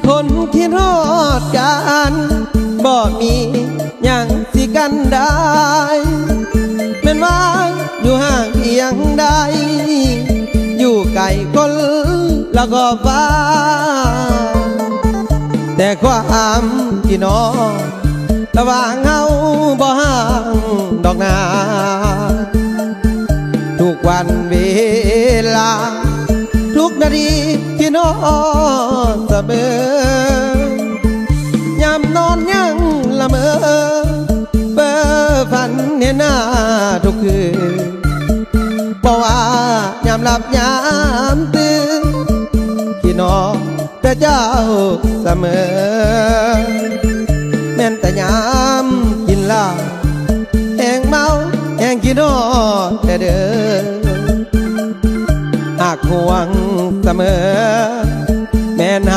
คนที่ทอดกันบ่มีอย่างสิกันได้แม่นว่าอยู่ห่างเพียงใดอยู่ไกลคนแล้วก็ฟ้าแต่ความที่น้องระหว่างเฮาบ่ห่างดอกนาทุกวันเวลาทุกนาทีที่น้องเสมอยามนอนยังละเมอเบ้อฝันเห็นหน้าทุกคืนบอกว่ายามหลับยามตื่นที่น้องแต่เจ้าเสมอแม่นแต่ยามกินเหล้าแห้งเมาแห้งกินน้องแต่เด้อหากห่วงเสมอ